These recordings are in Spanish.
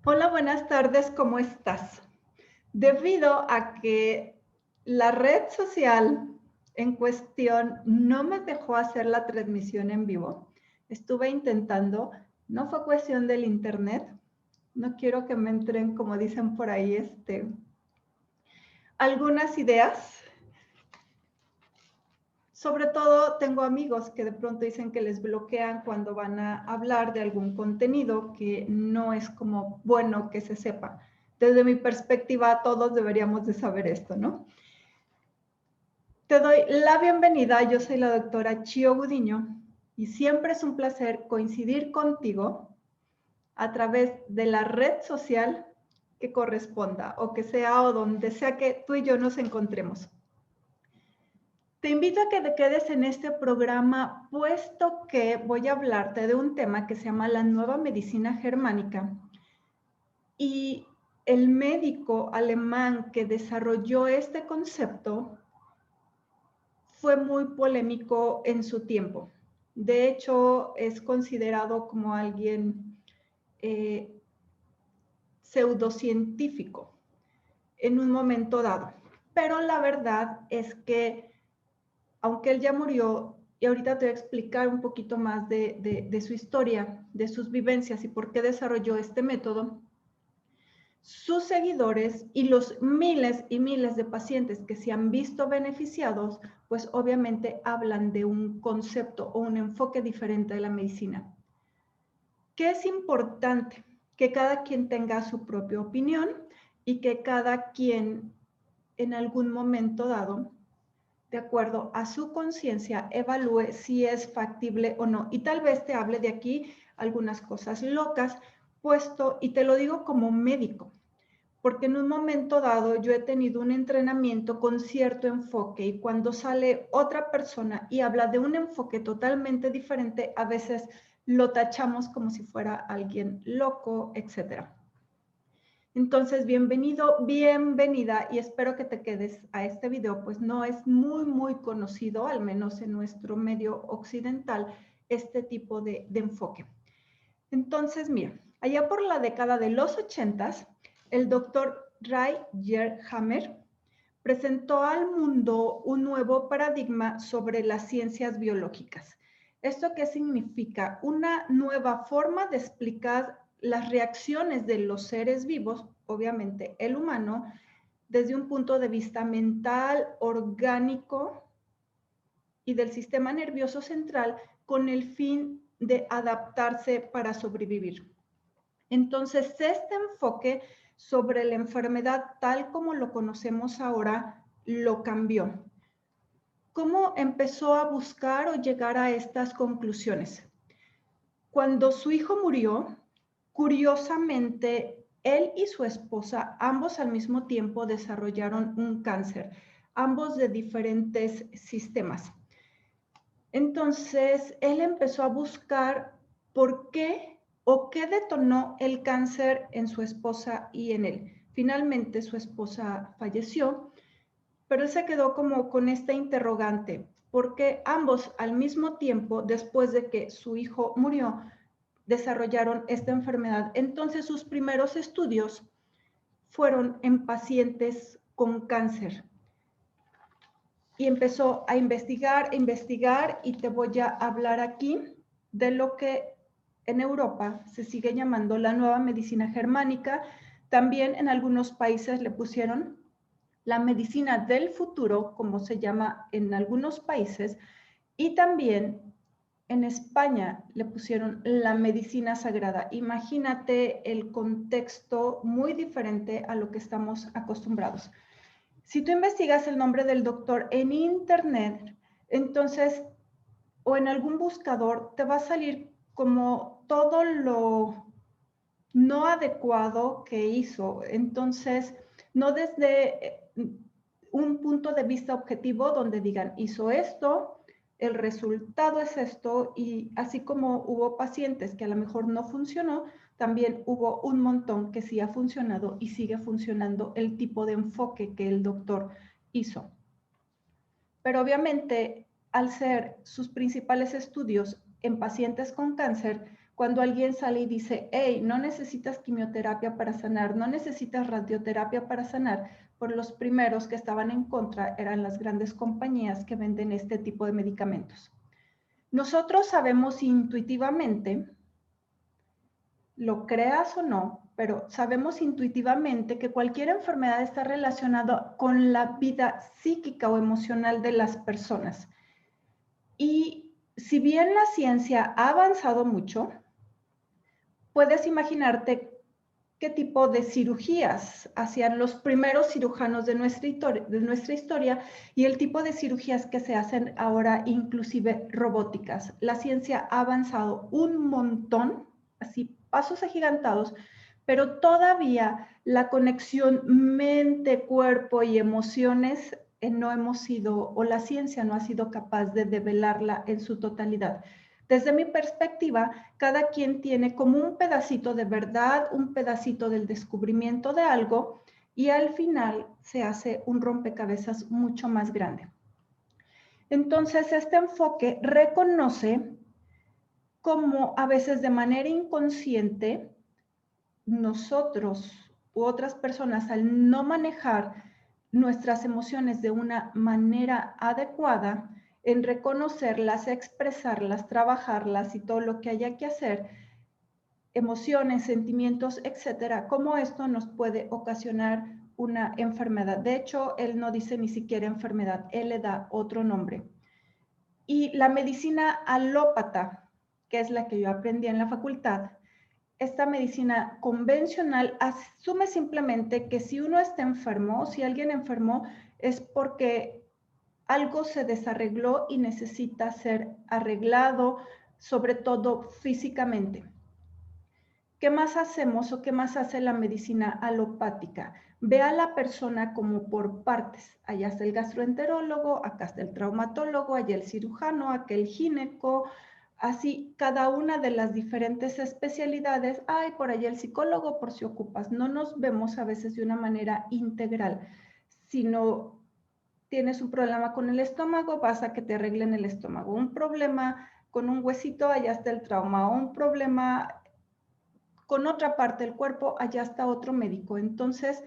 Hola, buenas tardes, ¿cómo estás? Debido a que la red social en cuestión no me dejó hacer la transmisión en vivo, estuve intentando, no fue cuestión del internet, no quiero que me entren, como dicen por ahí, algunas ideas. Sobre todo tengo amigos que de pronto dicen que les bloquean cuando van a hablar de algún contenido que no es como bueno que se sepa. Desde mi perspectiva, todos deberíamos de saber esto, ¿no? Te doy la bienvenida, yo soy la doctora Chio Gudiño y siempre es un placer coincidir contigo a través de la red social que corresponda o que sea o donde sea que tú y yo nos encontremos. Te invito a que te quedes en este programa, puesto que voy a hablarte de un tema que se llama la nueva medicina germánica. Y el médico alemán que desarrolló este concepto fue muy polémico en su tiempo. De hecho, es considerado como alguien eh, pseudocientífico en un momento dado. Pero la verdad es que aunque él ya murió, y ahorita te voy a explicar un poquito más de su historia, de sus vivencias y por qué desarrolló este método, sus seguidores y los miles y miles de pacientes que se han visto beneficiados, pues obviamente hablan de un concepto o un enfoque diferente de la medicina. ¿Qué es importante? Que cada quien tenga su propia opinión y que cada quien en algún momento dado, de acuerdo a su conciencia, evalúe si es factible o no. Y tal vez te hable de aquí algunas cosas locas, puesto, y te lo digo como médico, porque en un momento dado yo he tenido un entrenamiento con cierto enfoque y cuando sale otra persona y habla de un enfoque totalmente diferente, a veces lo tachamos como si fuera alguien loco, etcétera. Entonces, bienvenido, bienvenida y espero que te quedes a este video, pues no es muy conocido, al menos en nuestro medio occidental, este tipo de enfoque. Entonces, mira, allá por la década de los 80, el doctor Ray Hammer presentó al mundo un nuevo paradigma sobre las ciencias biológicas. ¿Esto qué significa? Una nueva forma de explicar las reacciones de los seres vivos, obviamente el humano, desde un punto de vista mental, orgánico y del sistema nervioso central con el fin de adaptarse para sobrevivir. Entonces, este enfoque sobre la enfermedad tal como lo conocemos ahora lo cambió. ¿Cómo empezó a buscar o llegar a estas conclusiones? Cuando su hijo murió, curiosamente, él y su esposa, ambos al mismo tiempo, desarrollaron un cáncer, ambos de diferentes sistemas. Entonces, él empezó a buscar por qué o qué detonó el cáncer en su esposa y en él. Finalmente, su esposa falleció, pero él se quedó como con esta interrogante, porque ambos al mismo tiempo, después de que su hijo murió, desarrollaron esta enfermedad. Entonces, sus primeros estudios fueron en pacientes con cáncer y empezó a investigar y te voy a hablar aquí de lo que en Europa se sigue llamando la nueva medicina germánica. También en algunos países le pusieron la medicina del futuro, como se llama en algunos países, y también en España le pusieron la medicina sagrada. Imagínate el contexto muy diferente a lo que estamos acostumbrados. Si tú investigas el nombre del doctor en internet, entonces, o en algún buscador, te va a salir como todo lo no adecuado que hizo. Entonces, no desde un punto de vista objetivo donde digan, hizo esto, el resultado es esto, y así como hubo pacientes que a lo mejor no funcionó, también hubo un montón que sí ha funcionado y sigue funcionando el tipo de enfoque que el doctor hizo. Pero obviamente, al ser sus principales estudios en pacientes con cáncer, cuando alguien sale y dice, hey, no necesitas quimioterapia para sanar, no necesitas radioterapia para sanar, por los primeros que estaban en contra eran las grandes compañías que venden este tipo de medicamentos. Nosotros sabemos intuitivamente, lo creas o no, pero sabemos intuitivamente que cualquier enfermedad está relacionada con la vida psíquica o emocional de las personas. Y si bien la ciencia ha avanzado mucho, puedes imaginarte qué tipo de cirugías hacían los primeros cirujanos de nuestra historia y el tipo de cirugías que se hacen ahora, inclusive robóticas. La ciencia ha avanzado un montón, así pasos agigantados, pero todavía la conexión mente, cuerpo y emociones no hemos sido, o la ciencia no ha sido capaz de develarla en su totalidad. Desde mi perspectiva, cada quien tiene como un pedacito de verdad, un pedacito del descubrimiento de algo y al final se hace un rompecabezas mucho más grande. Entonces, este enfoque reconoce cómo a veces de manera inconsciente nosotros u otras personas al no manejar nuestras emociones de una manera adecuada, en reconocerlas, expresarlas, trabajarlas y todo lo que haya que hacer, emociones, sentimientos, etcétera, cómo esto nos puede ocasionar una enfermedad. De hecho, él no dice ni siquiera enfermedad, él le da otro nombre. Y la medicina alópata, que es la que yo aprendí en la facultad, esta medicina convencional asume simplemente que si uno está enfermo, si alguien enfermó, es porque algo se desarregló y necesita ser arreglado, sobre todo físicamente. ¿Qué más hacemos o qué más hace la medicina alopática? Ve a la persona como por partes. Allá está el gastroenterólogo, acá está el traumatólogo, allá el cirujano, acá el gineco, así cada una de las diferentes especialidades. Ay, por allá el psicólogo por si ocupas. No nos vemos a veces de una manera integral, sino tienes un problema con el estómago, vas a que te arreglen el estómago. Un problema con un huesito, allá está el trauma. Un problema con otra parte del cuerpo, allá está otro médico. Entonces,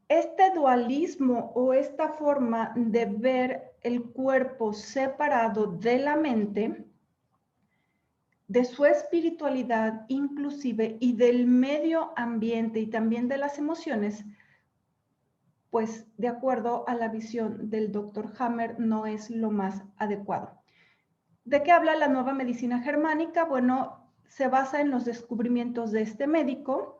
este dualismo o esta forma de ver el cuerpo separado de la mente, de su espiritualidad inclusive y del medio ambiente y también de las emociones, pues de acuerdo a la visión del Dr. Hammer no es lo más adecuado. ¿De qué habla la nueva medicina germánica? Bueno, se basa en los descubrimientos de este médico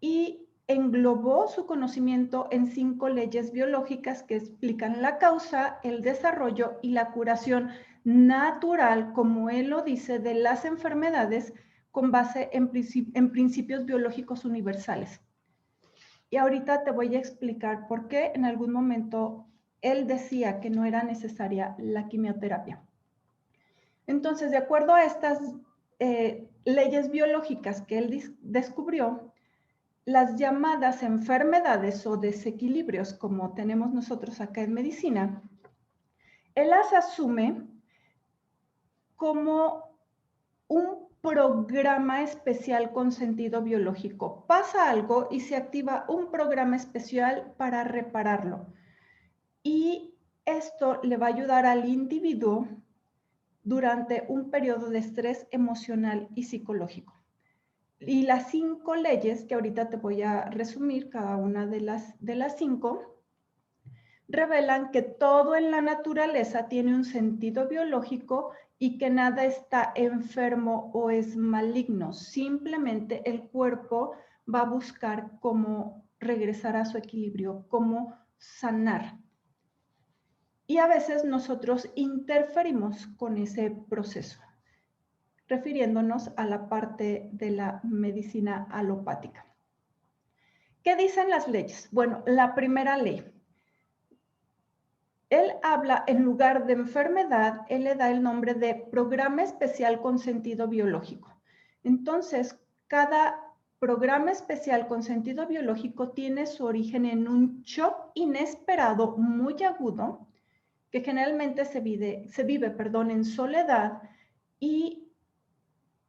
y englobó su conocimiento en 5 leyes biológicas que explican la causa, el desarrollo y la curación natural, como él lo dice, de las enfermedades con base en principios biológicos universales. Y ahorita te voy a explicar por qué en algún momento él decía que no era necesaria la quimioterapia. Entonces, de acuerdo a estas leyes biológicas que él descubrió, las llamadas enfermedades o desequilibrios, como tenemos nosotros acá en medicina, él las asume como un programa especial con sentido biológico. Pasa algo y se activa un programa especial para repararlo. Y esto le va a ayudar al individuo durante un periodo de estrés emocional y psicológico. Y las 5 leyes, que ahorita te voy a resumir cada una de las 5, revelan que todo en la naturaleza tiene un sentido biológico y que nada está enfermo o es maligno. Simplemente el cuerpo va a buscar cómo regresar a su equilibrio, cómo sanar. Y a veces nosotros interferimos con ese proceso, refiriéndonos a la parte de la medicina alopática. ¿Qué dicen las leyes? Bueno, la primera ley. Él habla, en lugar de enfermedad, él le da el nombre de programa especial con sentido biológico. Entonces, cada programa especial con sentido biológico tiene su origen en un shock inesperado muy agudo, que generalmente se vive en soledad y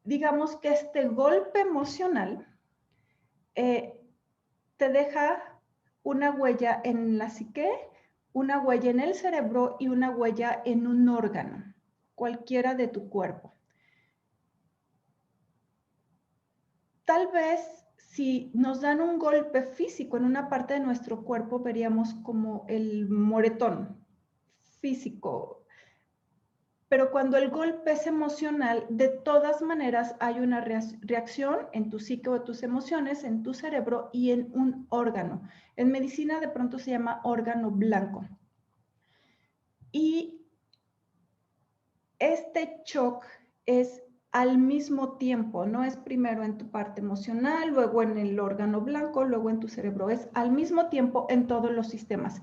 digamos que este golpe emocional te deja una huella en la psique, una huella en el cerebro y una huella en un órgano, cualquiera de tu cuerpo. Tal vez si nos dan un golpe físico en una parte de nuestro cuerpo, veríamos como el moretón físico. Pero cuando el golpe es emocional, de todas maneras hay una reacción en tu psique o tus emociones, en tu cerebro y en un órgano. En medicina de pronto se llama órgano blanco. Y este shock es al mismo tiempo, no es primero en tu parte emocional, luego en el órgano blanco, luego en tu cerebro, es al mismo tiempo en todos los sistemas.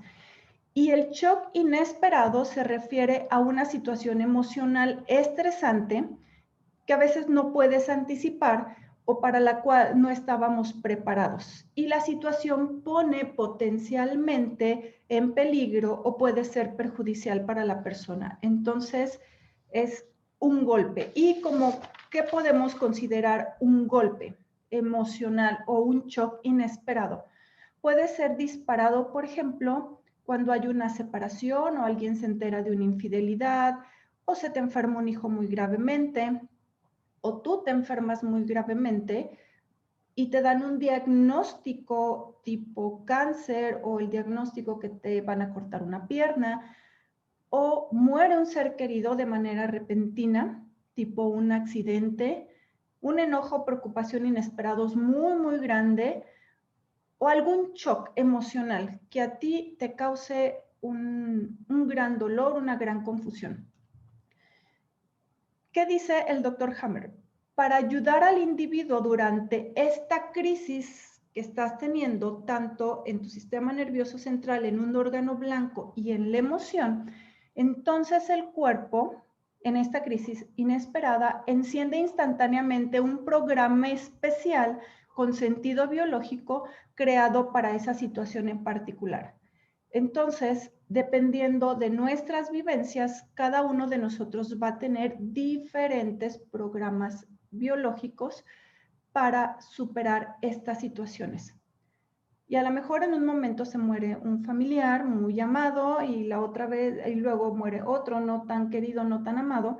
Y el shock inesperado se refiere a una situación emocional estresante que a veces no puedes anticipar o para la cual no estábamos preparados. Y la situación pone potencialmente en peligro o puede ser perjudicial para la persona. Entonces, es un golpe. Y como, ¿qué podemos considerar un golpe emocional o un shock inesperado? Puede ser disparado, por ejemplo, cuando hay una separación o alguien se entera de una infidelidad o se te enferma un hijo muy gravemente o tú te enfermas muy gravemente y te dan un diagnóstico tipo cáncer o el diagnóstico que te van a cortar una pierna o muere un ser querido de manera repentina, tipo un accidente, un enojo, preocupación inesperados muy, muy grande o algún shock emocional que a ti te cause un gran dolor, una gran confusión. ¿Qué dice el doctor Hammer? Para ayudar al individuo durante esta crisis que estás teniendo, tanto en tu sistema nervioso central, en un órgano blanco y en la emoción, entonces el cuerpo, en esta crisis inesperada, enciende instantáneamente un programa especial con sentido biológico creado para esa situación en particular. Entonces, dependiendo de nuestras vivencias, cada uno de nosotros va a tener diferentes programas biológicos para superar estas situaciones. Y a lo mejor en un momento se muere un familiar muy amado y la otra vez, y luego muere otro no tan querido, no tan amado,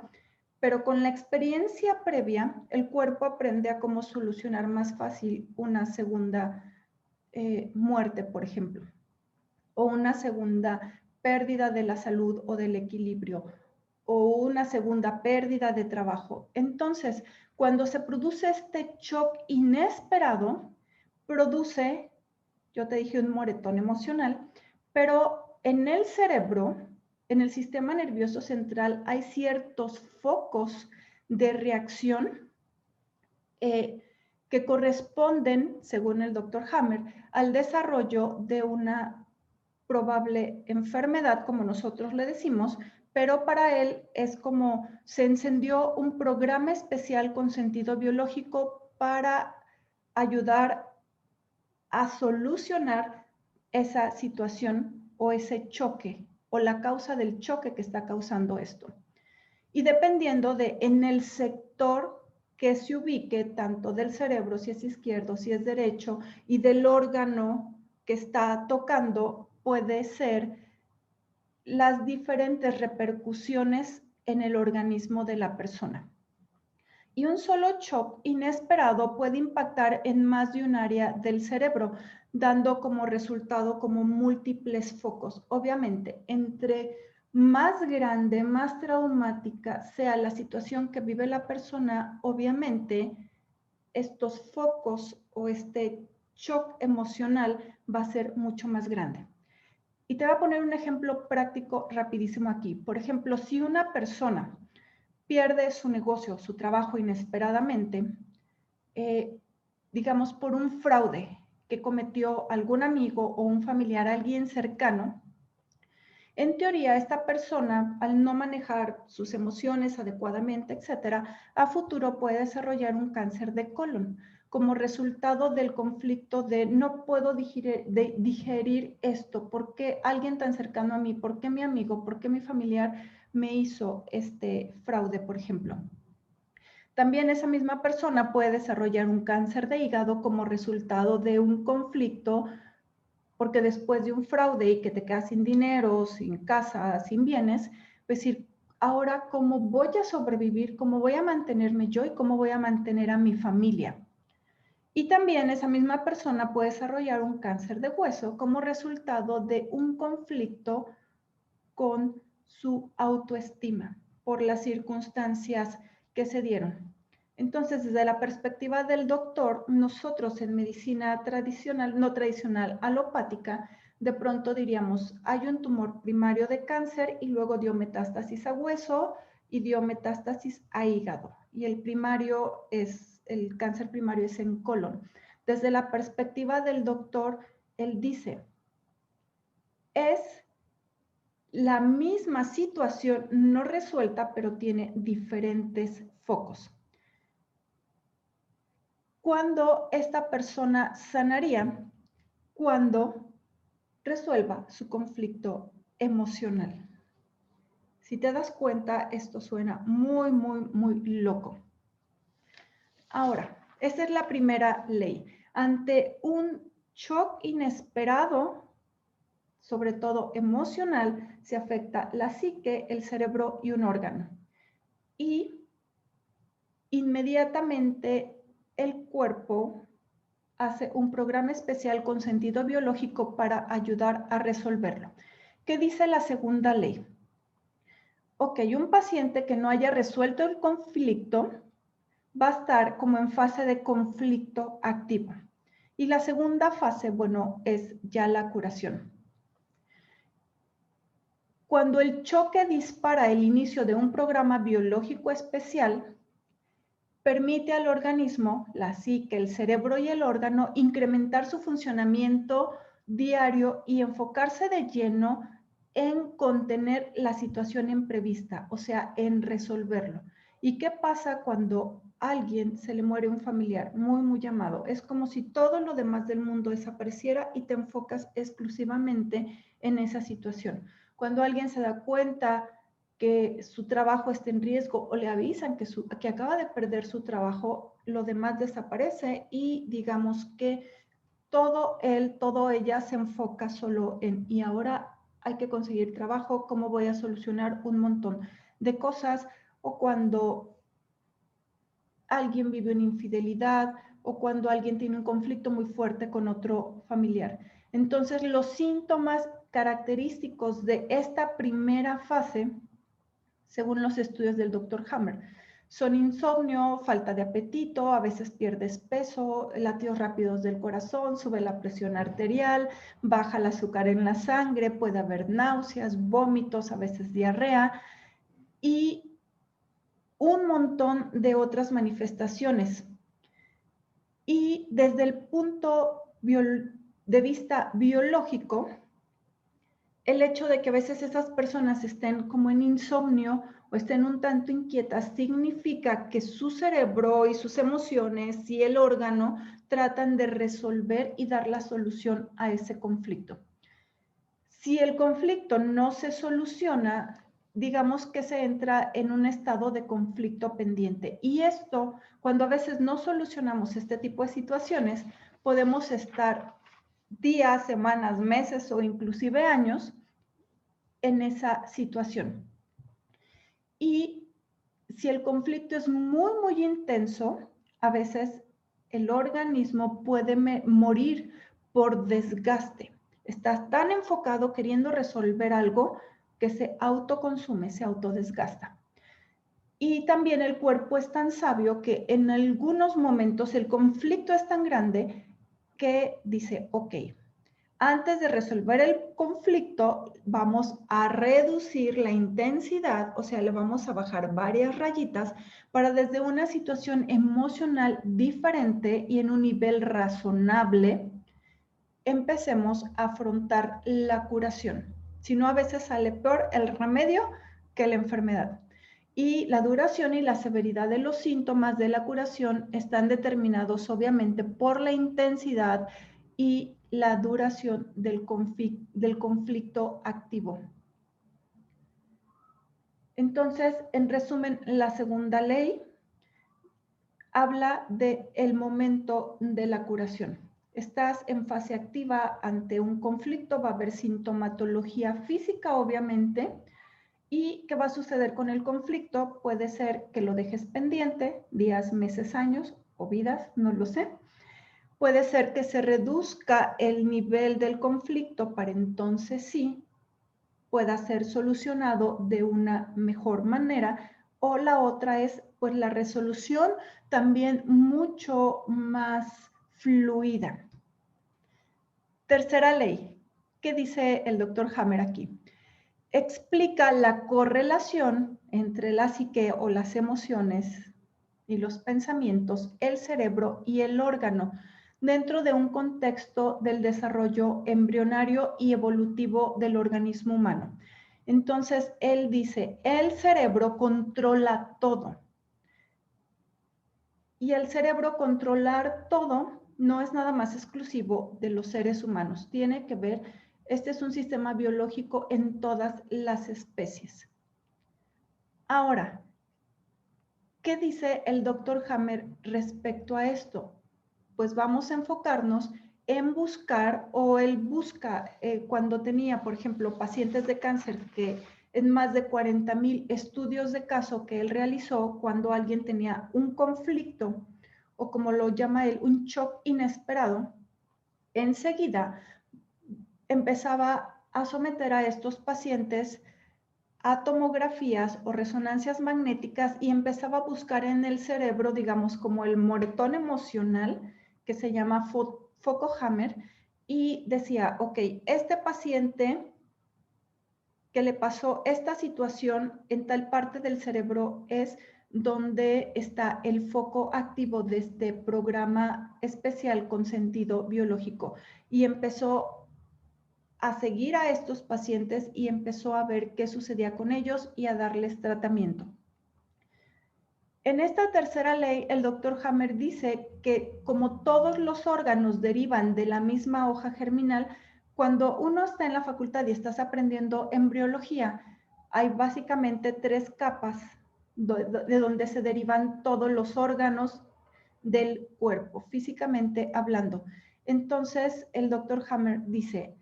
pero con la experiencia previa, el cuerpo aprende a cómo solucionar más fácil una segunda muerte, por ejemplo, o una segunda pérdida de la salud o del equilibrio, o una segunda pérdida de trabajo. Entonces, cuando se produce este shock inesperado, produce, yo te dije, un moretón emocional, pero en el cerebro, en el sistema nervioso central, hay ciertos focos de reacción que corresponden, según el doctor Hammer, al desarrollo de una probable enfermedad, como nosotros le decimos, pero para él es como se encendió un programa especial con sentido biológico para ayudar a solucionar esa situación o ese choque o la causa del choque que está causando esto. Y dependiendo de en el sector que se ubique, tanto del cerebro, si es izquierdo, si es derecho, y del órgano que está tocando, puede ser las diferentes repercusiones en el organismo de la persona. Y un solo shock inesperado puede impactar en más de un área del cerebro, dando como resultado como múltiples focos. Obviamente, entre más grande, más traumática sea la situación que vive la persona, obviamente estos focos o este shock emocional va a ser mucho más grande. Y te voy a poner un ejemplo práctico rapidísimo aquí. Por ejemplo, si una persona pierde su negocio, su trabajo inesperadamente, digamos por un fraude que cometió algún amigo o un familiar, alguien cercano, en teoría esta persona, al no manejar sus emociones adecuadamente, etcétera, a futuro puede desarrollar un cáncer de colon como resultado del conflicto de no puedo digerir esto, ¿por qué alguien tan cercano a mí, por qué mi amigo, por qué mi familiar me hizo este fraude, por ejemplo? También esa misma persona puede desarrollar un cáncer de hígado como resultado de un conflicto, porque después de un fraude y que te quedas sin dinero, sin casa, sin bienes, pues decir, ahora, ¿cómo voy a sobrevivir? ¿Cómo voy a mantenerme yo y cómo voy a mantener a mi familia? Y también esa misma persona puede desarrollar un cáncer de hueso como resultado de un conflicto con su autoestima por las circunstancias que se dieron. Entonces, desde la perspectiva del doctor, nosotros en medicina tradicional, no tradicional, alopática, de pronto diríamos, hay un tumor primario de cáncer y luego dio metástasis a hueso y dio metástasis a hígado. Y el cáncer primario es en colon. Desde la perspectiva del doctor, él dice, es la misma situación no resuelta, pero tiene diferentes focos. ¿Cuándo esta persona sanaría? Cuando resuelva su conflicto emocional. Si te das cuenta, esto suena muy, muy, muy loco. Ahora, esa es la primera ley. Ante un shock inesperado, sobre todo emocional, se afecta la psique, el cerebro y un órgano. Y inmediatamente el cuerpo hace un programa especial con sentido biológico para ayudar a resolverlo. ¿Qué dice la segunda ley? Ok, un paciente que no haya resuelto el conflicto va a estar como en fase de conflicto activo. Y la segunda fase, bueno, es ya la curación. Cuando el choque dispara el inicio de un programa biológico especial, permite al organismo, la psique, el cerebro y el órgano, incrementar su funcionamiento diario y enfocarse de lleno en contener la situación imprevista, o sea, en resolverlo. ¿Y qué pasa cuando a alguien se le muere un familiar muy, muy amado? Es como si todo lo demás del mundo desapareciera y te enfocas exclusivamente en esa situación. Cuando alguien se da cuenta que su trabajo está en riesgo o le avisan que acaba de perder su trabajo, lo demás desaparece y digamos que todo él, todo ella se enfoca solo en, y ahora hay que conseguir trabajo, cómo voy a solucionar un montón de cosas, o cuando alguien vive una infidelidad, o cuando alguien tiene un conflicto muy fuerte con otro familiar. Entonces, los síntomas característicos de esta primera fase, según los estudios del Dr. Hammer, son insomnio, falta de apetito, a veces pierdes peso, latidos rápidos del corazón, sube la presión arterial, baja el azúcar en la sangre, puede haber náuseas, vómitos, a veces diarrea y un montón de otras manifestaciones. Y desde el punto de vista biológico, el hecho de que a veces esas personas estén como en insomnio o estén un tanto inquietas significa que su cerebro y sus emociones y el órgano tratan de resolver y dar la solución a ese conflicto. Si el conflicto no se soluciona, digamos que se entra en un estado de conflicto pendiente. Y esto, cuando a veces no solucionamos este tipo de situaciones, podemos estar días, semanas, meses o inclusive años en esa situación. Y si el conflicto es muy, muy intenso, a veces el organismo puede morir por desgaste. Estás tan enfocado queriendo resolver algo que se autoconsume, se autodesgasta. Y también el cuerpo es tan sabio que en algunos momentos el conflicto es tan grande que dice, ok, antes de resolver el conflicto, vamos a reducir la intensidad, o sea, le vamos a bajar varias rayitas para desde una situación emocional diferente y en un nivel razonable, empecemos a afrontar la curación. Si no, a veces sale peor el remedio que la enfermedad. Y la duración y la severidad de los síntomas de la curación están determinados obviamente por la intensidad y la duración del conflicto activo. Entonces, en resumen, la segunda ley habla del momento de la curación. Estás en fase activa ante un conflicto, va a haber sintomatología física, obviamente. ¿Y qué va a suceder con el conflicto? Puede ser que lo dejes pendiente, días, meses, años o vidas, no lo sé. Puede ser que se reduzca el nivel del conflicto para entonces sí pueda ser solucionado de una mejor manera, o la otra es pues la resolución también mucho más fluida. Tercera ley, ¿qué dice el doctor Hammer aquí? Explica la correlación entre la psique o las emociones y los pensamientos, el cerebro y el órgano dentro de un contexto del desarrollo embrionario y evolutivo del organismo humano. Entonces, él dice, el cerebro controla todo. Y el cerebro controlar todo no es nada más exclusivo de los seres humanos. Tiene que ver, este es un sistema biológico en todas las especies. Ahora, ¿qué dice el doctor Hammer respecto a esto? Pues vamos a enfocarnos en buscar, o él busca cuando tenía, por ejemplo, pacientes de cáncer, que en más de 40,000 estudios de caso que él realizó cuando alguien tenía un conflicto, o como lo llama él, un shock inesperado, enseguida empezaba a someter a estos pacientes a tomografías o resonancias magnéticas y empezaba a buscar en el cerebro, digamos, como el moretón emocional, que se llama foco Hammer, y decía, ok, este paciente que le pasó esta situación en tal parte del cerebro es donde está el foco activo de este programa especial con sentido biológico. Y empezó a seguir a estos pacientes y empezó a ver qué sucedía con ellos y a darles tratamiento. En esta tercera ley, el doctor Hammer dice que como todos los órganos derivan de la misma hoja germinal, cuando uno está en la facultad y estás aprendiendo embriología, hay básicamente 3 capas de donde se derivan todos los órganos del cuerpo, físicamente hablando. Entonces, el doctor Hammer dice,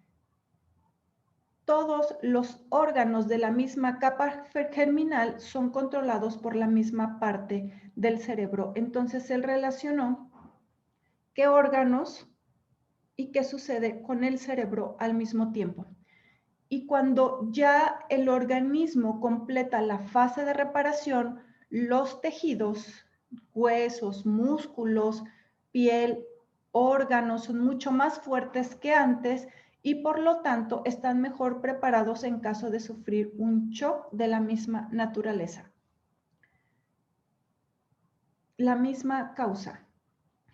todos los órganos de la misma capa germinal son controlados por la misma parte del cerebro. Entonces él relacionó qué órganos y qué sucede con el cerebro al mismo tiempo. Y cuando ya el organismo completa la fase de reparación, los tejidos, huesos, músculos, piel, órganos son mucho más fuertes que antes y por lo tanto están mejor preparados en caso de sufrir un shock de la misma naturaleza. La misma causa,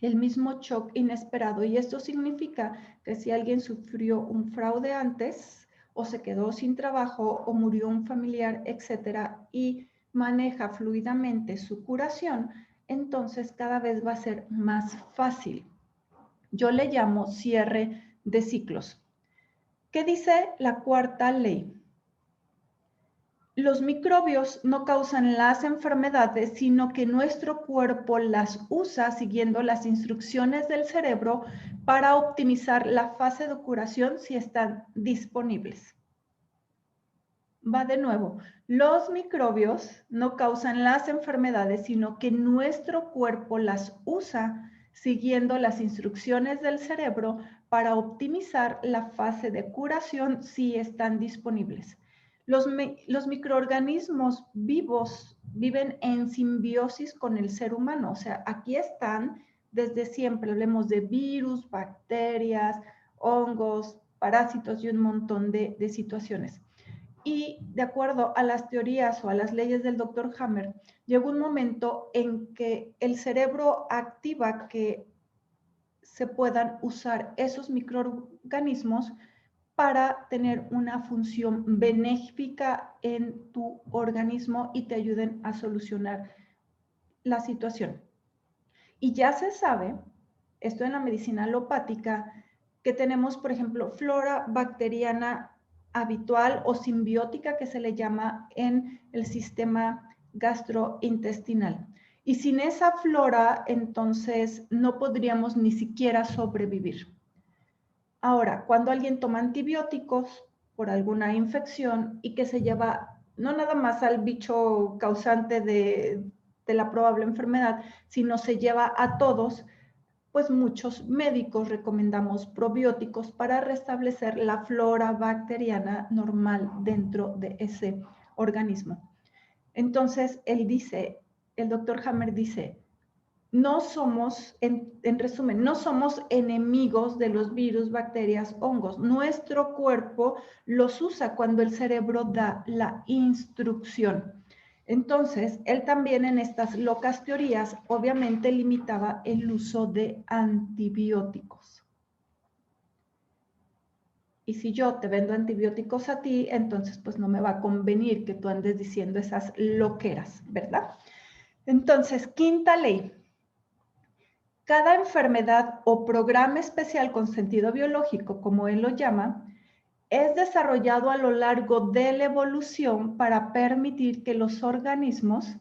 el mismo shock inesperado, y esto significa que si alguien sufrió un fraude antes o se quedó sin trabajo o murió un familiar, etcétera, y maneja fluidamente su curación, entonces cada vez va a ser más fácil. Yo le llamo cierre de ciclos. ¿Qué dice la cuarta ley? Los microbios no causan las enfermedades, sino que nuestro cuerpo las usa siguiendo las instrucciones del cerebro para optimizar la fase de curación si están disponibles. Va de nuevo, los microbios no causan las enfermedades, sino que nuestro cuerpo las usa siguiendo las instrucciones del cerebro para optimizar la fase de curación si están disponibles. Los microorganismos vivos viven en simbiosis con el ser humano, o sea, aquí están desde siempre, hablemos de virus, bacterias, hongos, parásitos y un montón de situaciones. Y de acuerdo a las teorías o a las leyes del doctor Hammer, llegó un momento en que el cerebro activa que se puedan usar esos microorganismos para tener una función benéfica en tu organismo y te ayuden a solucionar la situación. Y ya se sabe, esto en la medicina alopática, que tenemos, por ejemplo, flora bacteriana habitual o simbiótica que se le llama en el sistema gastrointestinal. Y sin esa flora, entonces no podríamos ni siquiera sobrevivir. Ahora, cuando alguien toma antibióticos por alguna infección y que se lleva no nada más al bicho causante de la probable enfermedad, sino se lleva a todos, pues muchos médicos recomendamos probióticos para restablecer la flora bacteriana normal dentro de ese organismo. Entonces, el doctor Hammer dice, no somos, en resumen, no somos enemigos de los virus, bacterias, hongos. Nuestro cuerpo los usa cuando el cerebro da la instrucción. Entonces, él también en estas locas teorías obviamente limitaba el uso de antibióticos. Y si yo te vendo antibióticos a ti, entonces pues no me va a convenir que tú andes diciendo esas loqueras, ¿verdad? Entonces, quinta ley. Cada enfermedad o programa especial con sentido biológico, como él lo llama, es desarrollado a lo largo de la evolución para permitir que los organismos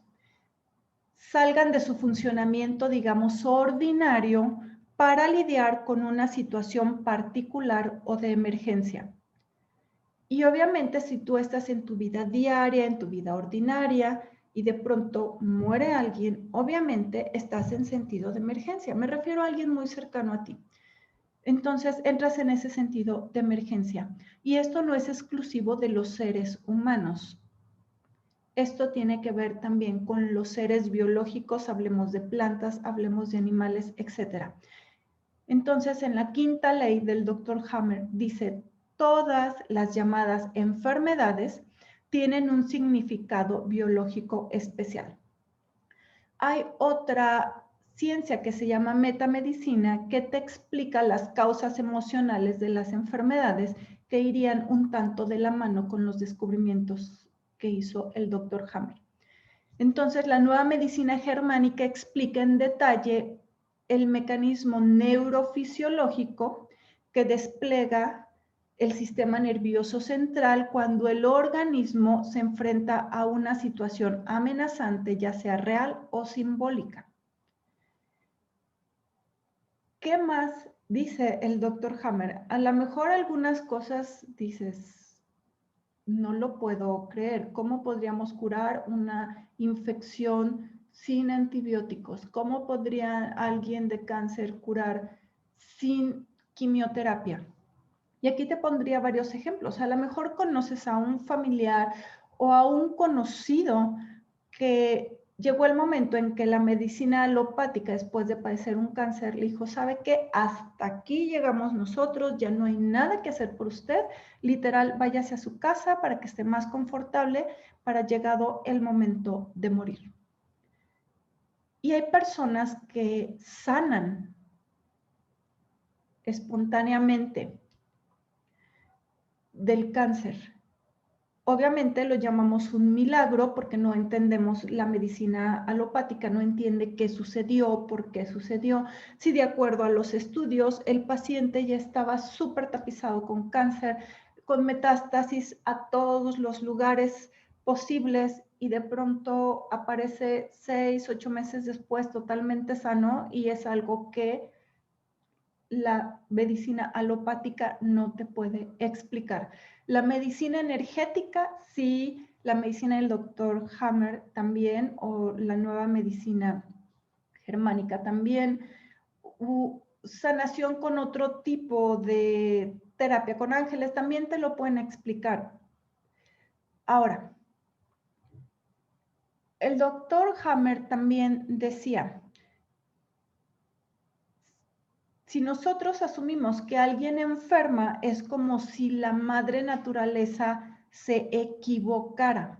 salgan de su funcionamiento, digamos, ordinario para lidiar con una situación particular o de emergencia. Y obviamente si tú estás en tu vida diaria, en tu vida ordinaria, y de pronto muere alguien, obviamente estás en sentido de emergencia. Me refiero a alguien muy cercano a ti. Entonces entras en ese sentido de emergencia. Y esto no es exclusivo de los seres humanos. Esto tiene que ver también con los seres biológicos, hablemos de plantas, hablemos de animales, etc. Entonces, en la quinta ley del Dr. Hammer dice, todas las llamadas enfermedades tienen un significado biológico especial. Hay otra ciencia que se llama metamedicina que te explica las causas emocionales de las enfermedades que irían un tanto de la mano con los descubrimientos que hizo el Dr. Hammer. Entonces, la nueva medicina germánica explica en detalle el mecanismo neurofisiológico que despliega el sistema nervioso central cuando el organismo se enfrenta a una situación amenazante, ya sea real o simbólica. ¿Qué más dice el Dr. Hammer? A lo mejor algunas cosas dices, no lo puedo creer. ¿Cómo podríamos curar una infección sin antibióticos? ¿Cómo podría alguien de cáncer curar sin quimioterapia? Y aquí te pondría varios ejemplos. A lo mejor conoces a un familiar o a un conocido que llegó el momento en que la medicina alopática, después de padecer un cáncer, le dijo, ¿sabe qué? Hasta aquí llegamos nosotros, ya no hay nada que hacer por usted. Literal, váyase a su casa para que esté más confortable para llegado el momento de morir. Y hay personas que sanan espontáneamente del cáncer. Obviamente lo llamamos un milagro porque no entendemos la medicina alopática, no entiende qué sucedió, por qué sucedió. Si de acuerdo a los estudios el paciente ya estaba súper tapizado con cáncer, con metástasis a todos los lugares posibles y de pronto aparece 6, 8 meses después totalmente sano y es algo que la medicina alopática no te puede explicar. La medicina energética, sí, la medicina del Dr. Hammer también, o la nueva medicina germánica también, sanación con otro tipo de terapia con ángeles, también te lo pueden explicar. Ahora, el Dr. Hammer también decía, si nosotros asumimos que alguien enferma, es como si la madre naturaleza se equivocara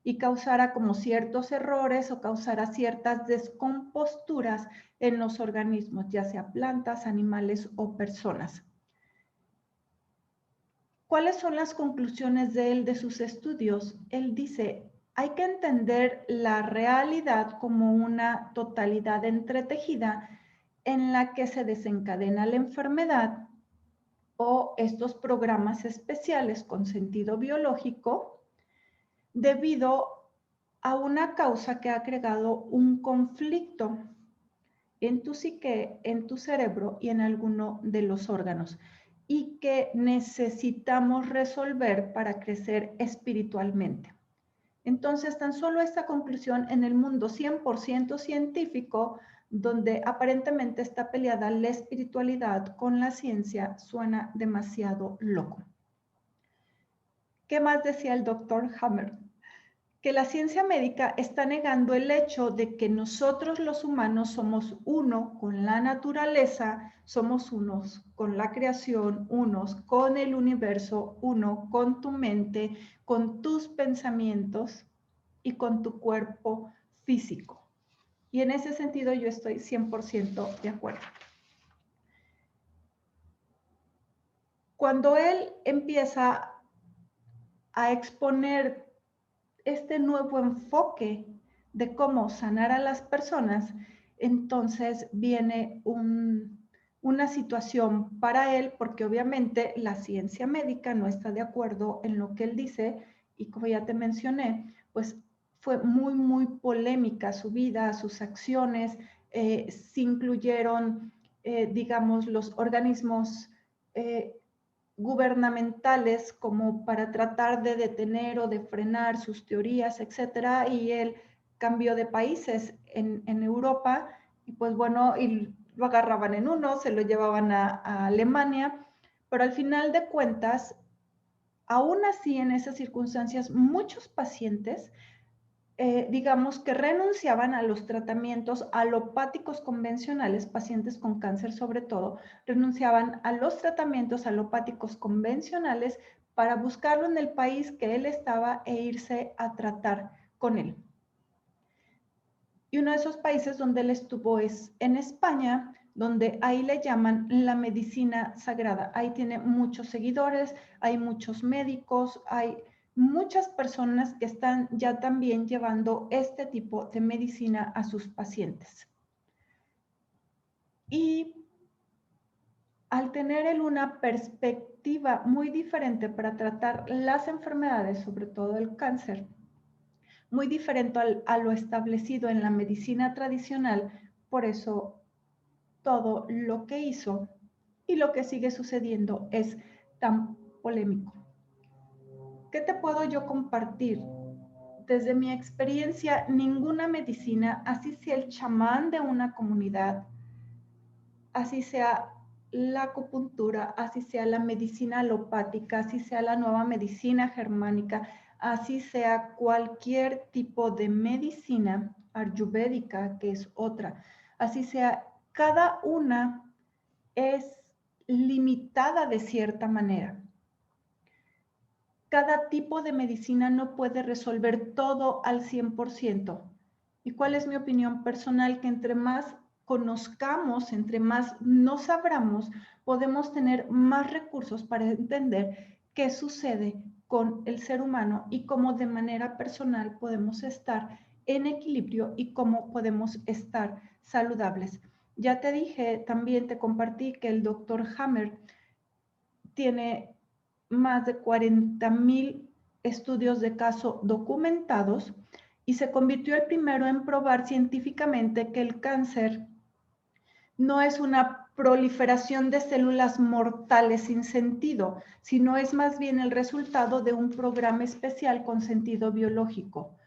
y causara como ciertos errores o causara ciertas descomposturas en los organismos, ya sea plantas, animales o personas. ¿Cuáles son las conclusiones de él de sus estudios? Él dice, hay que entender la realidad como una totalidad entretejida en la que se desencadena la enfermedad o estos programas especiales con sentido biológico debido a una causa que ha agregado un conflicto en tu psique, en tu cerebro y en alguno de los órganos, y que necesitamos resolver para crecer espiritualmente. Entonces, tan solo esta conclusión en el mundo 100% científico, donde aparentemente está peleada la espiritualidad con la ciencia, suena demasiado loco. ¿Qué más decía el doctor Hammer? Que la ciencia médica está negando el hecho de que nosotros los humanos somos uno con la naturaleza, somos unos con la creación, unos con el universo, uno con tu mente, con tus pensamientos y con tu cuerpo físico. Y en ese sentido yo estoy 100% de acuerdo. Cuando él empieza a exponer este nuevo enfoque de cómo sanar a las personas, entonces viene una situación para él, porque obviamente la ciencia médica no está de acuerdo en lo que él dice, y como ya te mencioné, pues fue muy, muy polémica su vida, sus acciones, se incluyeron, digamos, los organismos gubernamentales como para tratar de detener o de frenar sus teorías, etcétera, y él cambió de países en Europa, y pues bueno, y lo agarraban en uno, se lo llevaban a Alemania, pero al final de cuentas, aún así en esas circunstancias, muchos pacientes digamos que renunciaban a los tratamientos alopáticos convencionales, pacientes con cáncer sobre todo, renunciaban a los tratamientos alopáticos convencionales para buscarlo en el país que él estaba e irse a tratar con él. Y uno de esos países donde él estuvo es en España, donde ahí le llaman la medicina sagrada. Ahí tiene muchos seguidores, hay muchos médicos, hay muchas personas que están ya también llevando este tipo de medicina a sus pacientes. Y al tener él una perspectiva muy diferente para tratar las enfermedades, sobre todo el cáncer, muy diferente a lo establecido en la medicina tradicional, por eso todo lo que hizo y lo que sigue sucediendo es tan polémico. ¿Qué te puedo yo compartir? Desde mi experiencia, ninguna medicina, así sea el chamán de una comunidad, así sea la acupuntura, así sea la medicina alopática, así sea la nueva medicina germánica, así sea cualquier tipo de medicina ayurvédica, que es otra, así sea, cada una es limitada de cierta manera. Cada tipo de medicina no puede resolver todo al 100%. ¿Y cuál es mi opinión personal? Que entre más conozcamos, entre más nos abramos, podemos tener más recursos para entender qué sucede con el ser humano y cómo de manera personal podemos estar en equilibrio y cómo podemos estar saludables. Ya te dije, también te compartí que el doctor Hammer tiene más de 40,000 estudios de caso documentados y se convirtió el primero en probar científicamente que el cáncer no es una proliferación de células mortales sin sentido, sino es más bien el resultado de un programa especial con sentido biológico.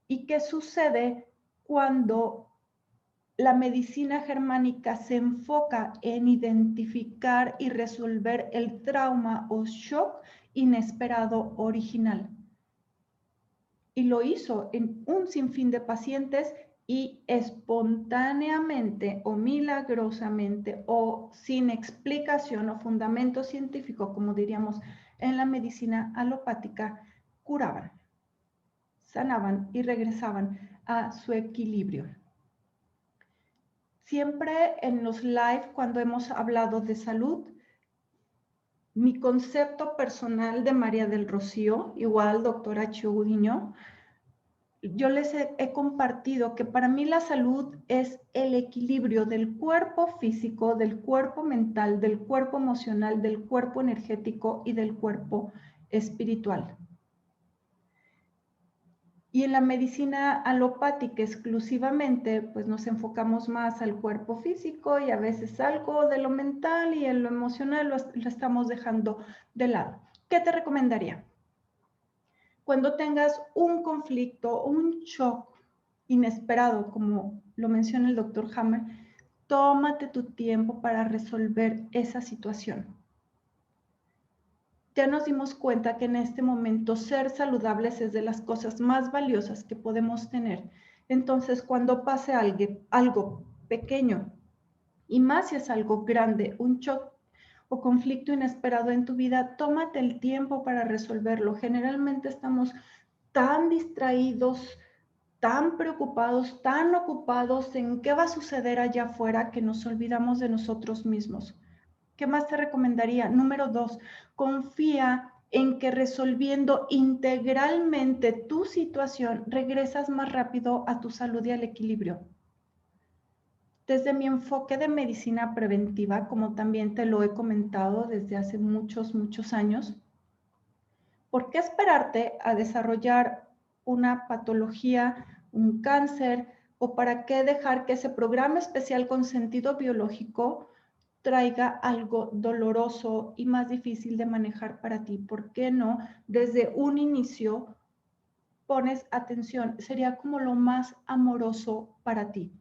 ¿Y qué sucede cuando la medicina germánica se enfoca en identificar y resolver el trauma o shock inesperado original? Y lo hizo en un sinfín de pacientes y espontáneamente o milagrosamente o sin explicación o fundamento científico, como diríamos en la medicina alopática, curaban, sanaban y regresaban a su equilibrio. Siempre en los live, cuando hemos hablado de salud, mi concepto personal de María del Rocío, igual doctora Chiudiño, yo les he compartido que para mí la salud es el equilibrio del cuerpo físico, del cuerpo mental, del cuerpo emocional, del cuerpo energético y del cuerpo espiritual. Y en la medicina alopática exclusivamente, pues nos enfocamos más al cuerpo físico y a veces algo de lo mental y en lo emocional lo estamos dejando de lado. ¿Qué te recomendaría? Cuando tengas un conflicto, un shock inesperado, como lo menciona el doctor Hammer, tómate tu tiempo para resolver esa situación. Ya nos dimos cuenta que en este momento ser saludables es de las cosas más valiosas que podemos tener. Entonces, cuando pase algo pequeño, y más si es algo grande, un shock o conflicto inesperado en tu vida, tómate el tiempo para resolverlo. Generalmente estamos tan distraídos, tan preocupados, tan ocupados en qué va a suceder allá afuera que nos olvidamos de nosotros mismos. ¿Qué más te recomendaría? Número 2, confía en que resolviendo integralmente tu situación regresas más rápido a tu salud y al equilibrio. Desde mi enfoque de medicina preventiva, como también te lo he comentado desde hace muchos años, ¿por qué esperarte a desarrollar una patología, un cáncer, o para qué dejar que ese programa especial con sentido biológico traiga algo doloroso y más difícil de manejar para ti? ¿Por qué no desde un inicio pones atención? Sería como lo más amoroso para ti.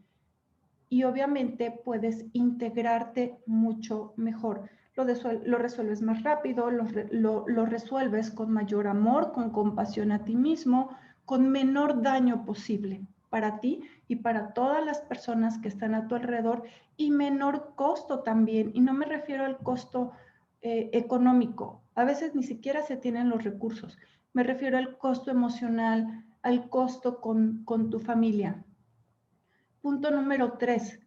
Y obviamente puedes integrarte mucho mejor. Lo resuelves más rápido, lo resuelves con mayor amor, con compasión a ti mismo, con menor daño posible para ti y para todas las personas que están a tu alrededor, y menor costo también. Y no me refiero al costo económico. A veces ni siquiera se tienen los recursos. Me refiero al costo emocional, al costo con tu familia. Punto número 3.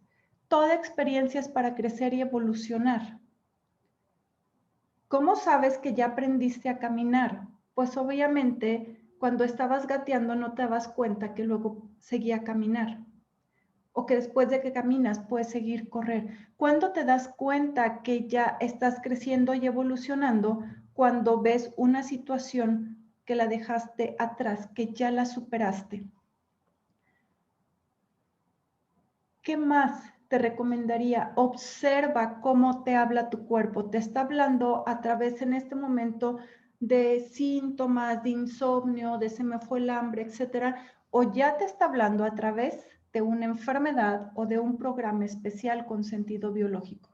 Toda experiencia es para crecer y evolucionar. ¿Cómo sabes que ya aprendiste a caminar? Pues obviamente cuando estabas gateando no te dabas cuenta que luego seguía a caminar, o que después de que caminas puedes seguir correr. ¿Cuándo te das cuenta que ya estás creciendo y evolucionando? Cuando ves una situación que la dejaste atrás, que ya la superaste. ¿Qué más te recomendaría? Observa cómo te habla tu cuerpo. Te está hablando a través en este momento de síntomas, de insomnio, de se me fue el hambre, etcétera, o ya te está hablando a través de una enfermedad o de un programa especial con sentido biológico.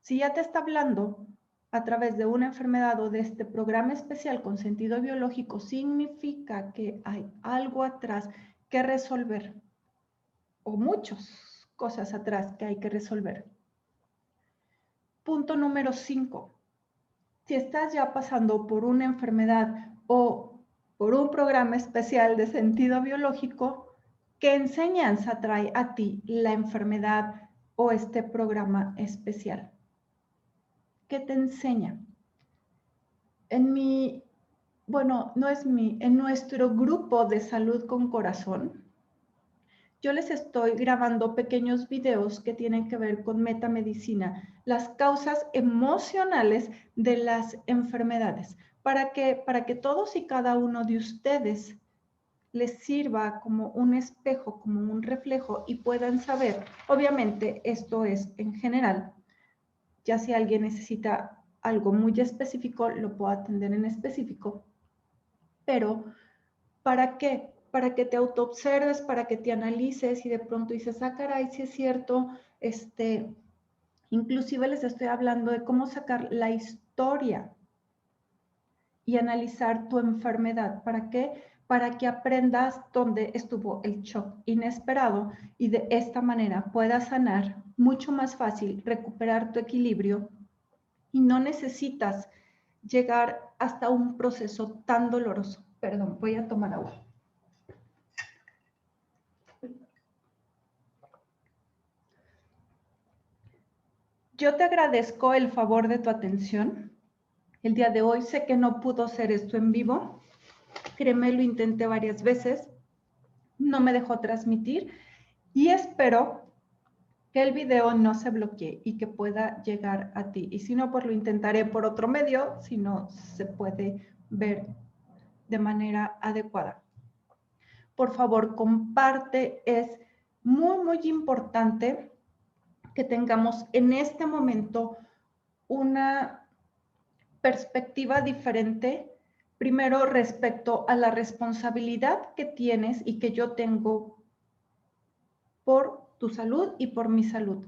Si ya te está hablando a través de una enfermedad o de este programa especial con sentido biológico, significa que hay algo atrás que resolver, o muchas cosas atrás que hay que resolver. Punto número 5. Si estás ya pasando por una enfermedad o por un programa especial de sentido biológico, ¿qué enseñanza trae a ti la enfermedad o este programa especial? ¿Qué te enseña? En nuestro grupo de Salud con Corazón, yo les estoy grabando pequeños videos que tienen que ver con metamedicina, las causas emocionales de las enfermedades, para que todos y cada uno de ustedes les sirva como un espejo, como un reflejo, y puedan saber. Obviamente esto es en general, ya si alguien necesita algo muy específico, lo puedo atender en específico, pero ¿para qué? Para que te autoobserves, para que te analices y de pronto dices, ah, caray, sí es cierto, inclusive les estoy hablando de cómo sacar la historia y analizar tu enfermedad. ¿Para qué? Para que aprendas dónde estuvo el shock inesperado y de esta manera puedas sanar mucho más fácil, recuperar tu equilibrio, y no necesitas llegar hasta un proceso tan doloroso. Perdón, voy a tomar agua. Yo te agradezco el favor de tu atención. El día de hoy sé que no pudo ser esto en vivo. Créeme, lo intenté varias veces. No me dejó transmitir y espero que el video no se bloquee y que pueda llegar a ti. Y si no, pues lo intentaré por otro medio, si no se puede ver de manera adecuada. por favor, comparte. Es muy, muy importante que tengamos en este momento una perspectiva diferente, primero respecto a la responsabilidad que tienes y que yo tengo por tu salud y por mi salud.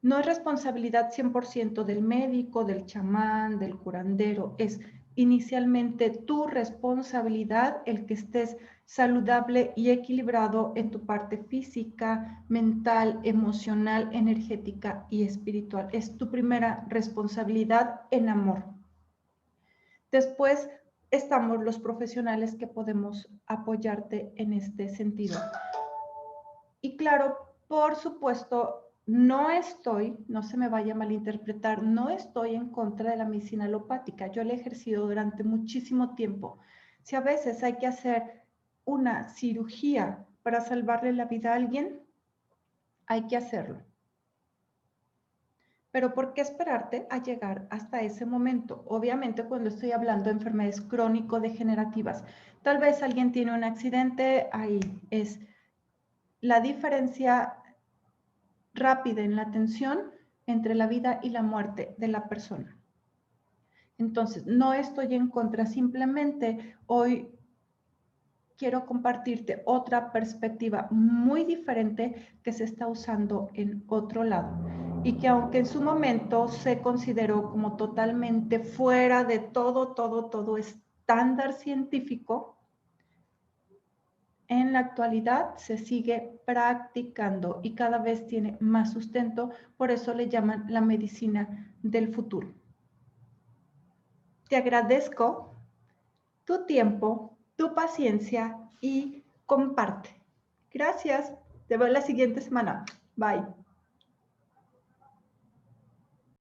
No es responsabilidad 100% del médico, del chamán, del curandero, es inicialmente tu responsabilidad el que estés saludable y equilibrado en tu parte física, mental, emocional, energética y espiritual. Es tu primera responsabilidad en amor. Después estamos los profesionales que podemos apoyarte en este sentido. Y claro, por supuesto, no se me vaya a malinterpretar, no estoy en contra de la medicina alopática. Yo la he ejercido durante muchísimo tiempo. Si a veces hay que hacer una cirugía para salvarle la vida a alguien, hay que hacerlo. Pero ¿por qué esperarte a llegar hasta ese momento? Obviamente cuando estoy hablando de enfermedades crónico-degenerativas, tal vez alguien tiene un accidente, ahí es la diferencia rápida en la atención entre la vida y la muerte de la persona. Entonces, no estoy en contra, simplemente hoy quiero compartirte otra perspectiva muy diferente que se está usando en otro lado y que aunque en su momento se consideró como totalmente fuera de todo estándar científico, en la actualidad se sigue practicando y cada vez tiene más sustento, por eso le llaman la medicina del futuro. Te agradezco tu tiempo, tu paciencia y comparte. Gracias. Te veo la siguiente semana. Bye.